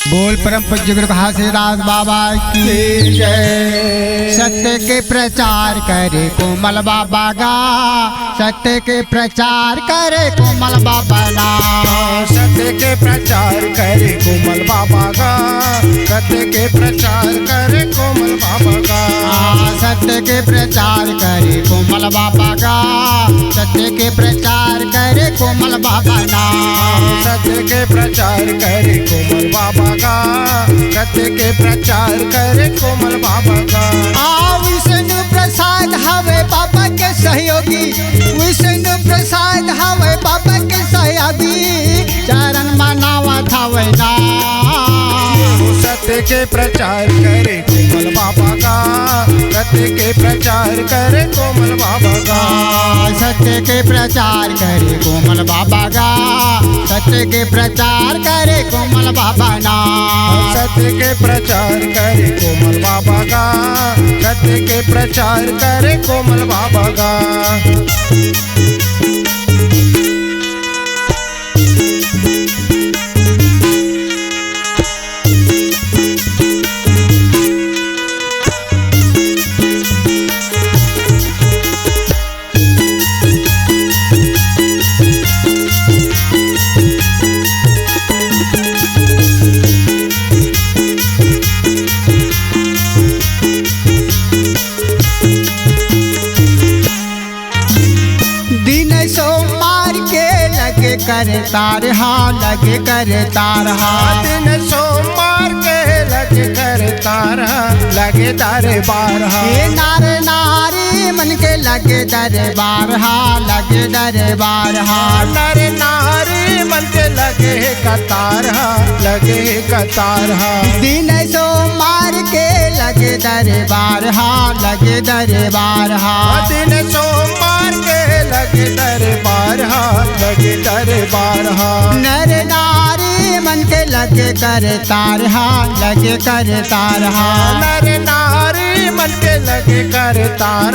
बोल परम पूज्य गुरु घासीदास बाबा की जय। सत्य के प्रचार करे कोमल बाबा गा, सत्य के प्रचार करे कोमल बाबा ना। सत्य के प्रचार करे कोमल बाबा गा, सत्य के प्रचार करे कोमल बाबा गा। सत्य के प्रचार करे कोमल बाबा गा, सत्य के प्रचार करे कोमल बाबा ना। सत्य के प्रचार करे कोमल बाबा गा, सत्य के प्रचार करे कोमल बाबा गा। विष्णु प्रसाद हवे बाबा के सहयोगी, विष्णु प्रसाद हवे बाबा के सहयोगी, चरण मनावा थावे ना। सत्य के प्रचार करे कोमल बाबा गा, सत्य के प्रचार करे कोमल बाबा गा। सत्य के प्रचार करे कोमल बाबा गा, सत्य के प्रचार करे कोमल बाबा ना। सत्य के प्रचार करे कोमल बाबा गा, सत्य के प्रचार करे कोमल बाबा गा। करे तार हाँ लगे करे तार हाँ। दिन सोमवार के लगे करे तार लगे दरबार हाँ। नार नारी मन के लगे दरबार हाँ, लगे दरबार हाँ। नर नारी मन के लगे कतार लगे कतार हाँ। दिन सोमवार के लगे दरबार हाँ, लगे दरबार हाँ। दिन सोमवार के लगे दरबार लगे दरबार हाँ। नर नारी मन के लगे करे तार हाँ, लगे करे तार हाँ। नर नारी मन के लगे करे तार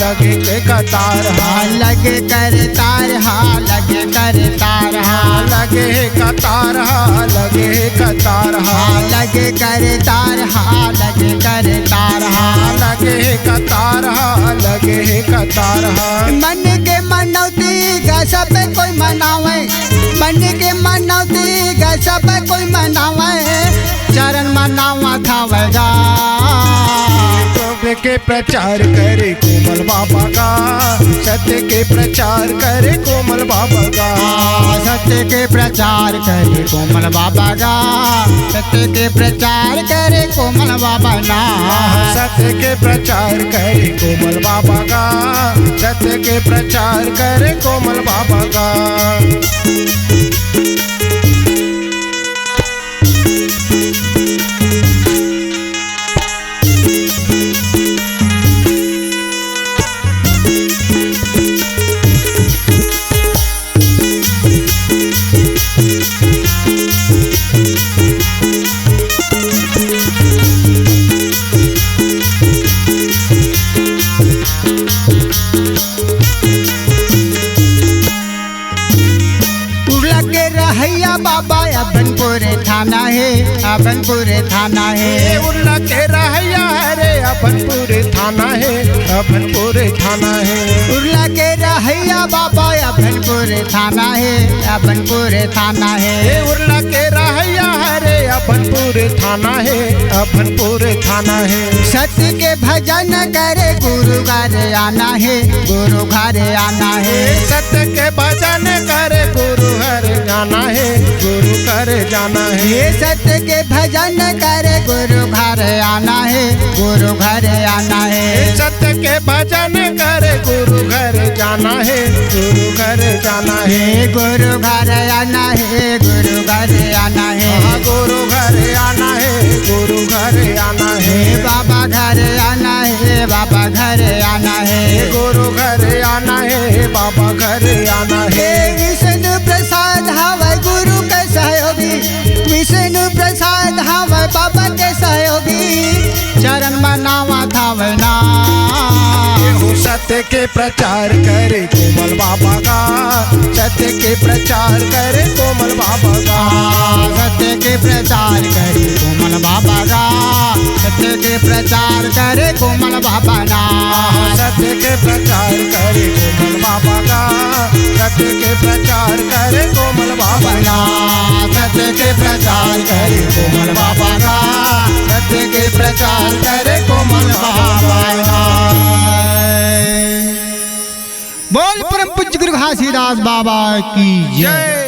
लगे के कतार हाँ। लगे करे तार हाँ, लगे करे तार हाँ। लगे कतार लगे कतार हाँ। लगे करे तार हाँ, लगे करे तार हाँ। लगे कतार लगे कतार हाँ। मन के मनौती गा सब कोई मनावे, मन के मनौती गा सब कोई मनावे, चरण मनावा थावेगा। सत्य के प्रचार करे कोमल बाबा गा, सत्य के प्रचार करे कोमल बाबा गा। सत्य के प्रचार करे कोमल बाबा गा, सत्य के प्रचार करे कोमल बाबा ना। सत्य के प्रचार करे कोमल बाबा गा, सत्य के प्रचार करे कोमल बाबा गा। बाबा अभनपुर थाना है, अभनपुर थाना है। उल्ला के रहैया रे अभनपुर थाना है, अभनपुर थाना है। उल्ला के रहैया बाबा अभनपुर थाना है, अभनपुर थाना है। उल्ला के रहैया रे अभनपुर थाना है, अभनपुर थाना है। सत्य के भजन करे गुरु घर आना है, गुरु घर आना है। सत्य के भजन करे गुरु घर जाना है, गुरु घर जाना है। सत्य के भजन करे गुरु घर आना है, गुरु घर आना है। सत्य के भजन करे गुरु घर जाना है, गुरु घर जाना है। गुरु घर आना है, गुरु घर आना है। गुरु घर आना है, गुरु घर आना है। बाबा घर आना है, बाबा घर आना है। गुरु घर आना है, बाबा घर आना है। विष्णु प्रसाद हवे गुरु के सहयोगी, विष्णु प्रसाद हवे बाबा के सहयोगी, चरण मनावा थावे ना। सत्य के प्रचार करे कोमल बाबा का, सत्य के प्रचार करे कोमल बाबा का, सत्य के प्रचार करे प्रचार करे कोमल बाबा ना। सत्य के प्रचार करे कोमल बाबा का, सत्य के प्रचार करे कोमल बाबा ना। सत्य के प्रचार करे कोमल बाबा का, सत्य के प्रचार करे कोमल बाबा ना। बोल परम पूज्य गुरु घासीदास बाबा की जय।